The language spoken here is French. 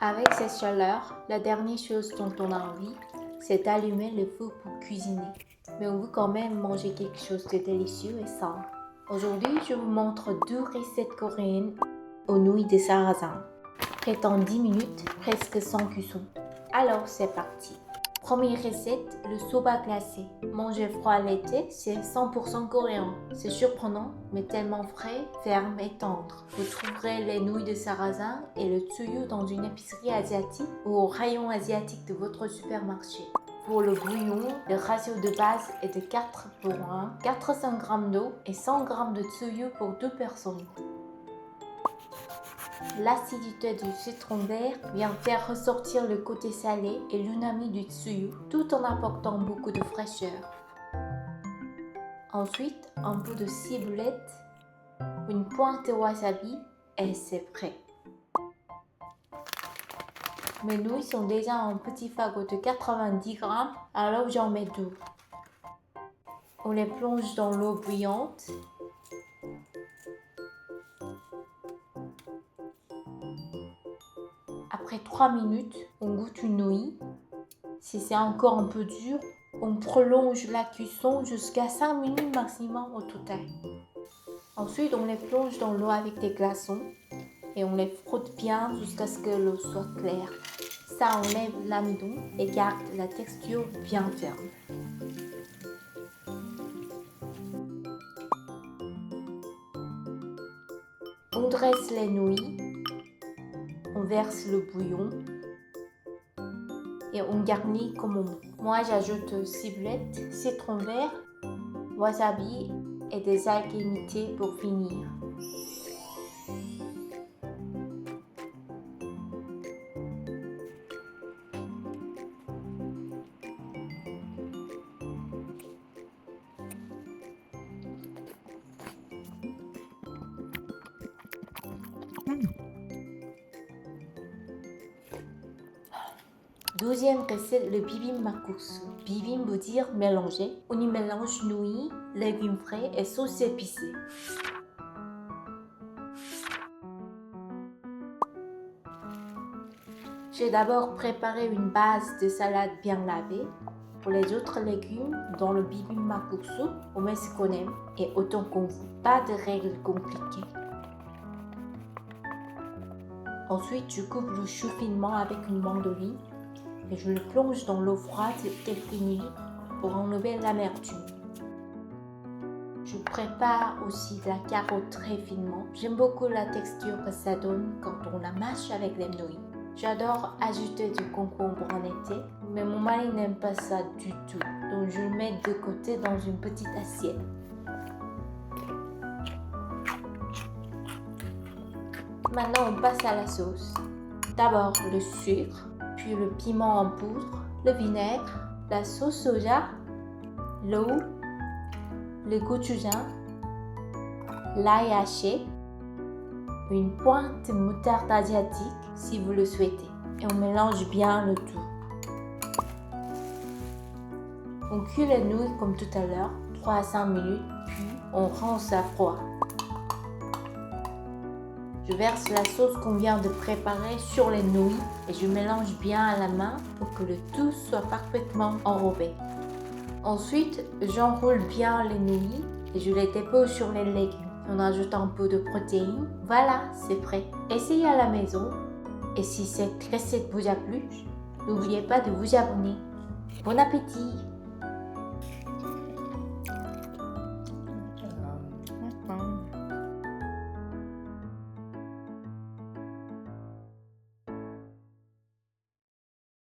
Avec cette chaleur, la dernière chose dont on a envie, c'est d'allumer le feu pour cuisiner. Mais on veut quand même manger quelque chose de délicieux et sain. Aujourd'hui, je vous montre 2 recettes coréennes aux nouilles de sarrasin. Prêtes en 10 minutes, presque sans cuisson. Alors, c'est parti. Première recette, le soba glacé. Manger froid à l'été, c'est 100% coréen. C'est surprenant, mais tellement frais, ferme et tendre. Vous trouverez les nouilles de sarrasin et le tsuyu dans une épicerie asiatique ou au rayon asiatique de votre supermarché. Pour le bouillon, le ratio de base est de 4 pour 1, 400 g d'eau et 100 g de tsuyu pour 2 personnes. L'acidité du citron vert vient faire ressortir le côté salé et l'umami du tsuyu tout en apportant beaucoup de fraîcheur. Ensuite, un peu de ciboulette, une pointe de wasabi et c'est prêt. Mes nouilles sont déjà en petit fagot de 90 g, alors j'en mets 2. On les plonge dans l'eau bouillante. Après 3 minutes, on goûte une nouille. Si c'est encore un peu dur, on prolonge la cuisson jusqu'à 5 minutes maximum au total. Ensuite, on les plonge dans l'eau avec des glaçons et on les frotte bien jusqu'à ce que l'eau soit claire. Ça enlève l'amidon et garde la texture bien ferme. On dresse les nouilles, on verse le bouillon et on garnit comme on veut. Moi, j'ajoute ciboulette, citron vert, wasabi et des algues émietées pour finir. Deuxième recette, le bibimbapguksu. Bibim veut dire mélanger. On y mélange nouilles, légumes frais et sauce épicée. J'ai d'abord préparé une base de salade bien lavée. Pour les autres légumes, dans le bibimbapguksu, on met ce qu'on aime et autant qu'on veut. Pas de règles compliquées. Ensuite, je coupe le chou finement avec une mandoline et je le plonge dans l'eau froide quelques minutes pour enlever l'amertume. Je prépare aussi de la carotte très finement. J'aime beaucoup la texture que ça donne quand on la mâche avec les nouilles. J'adore ajouter du concombre en été, mais mon mari n'aime pas ça du tout, donc je le mets de côté dans une petite assiette. Maintenant, on passe à la sauce. D'abord le sucre, puis le piment en poudre, le vinaigre, la sauce soja, l'eau, le gochujang, l'ail haché, une pointe de moutarde asiatique si vous le souhaitez. Et on mélange bien le tout. On cuit les nouilles comme tout à l'heure, 3 à 5 minutes, puis on rince à froid. Je verse la sauce qu'on vient de préparer sur les nouilles et je mélange bien à la main pour que le tout soit parfaitement enrobé. Ensuite, j'enroule bien les nouilles et je les dépose sur les légumes. On ajoute un peu de protéines. Voilà, c'est prêt. Essayez à la maison. Et si cette recette vous a plu, n'oubliez pas de vous abonner. Bon appétit!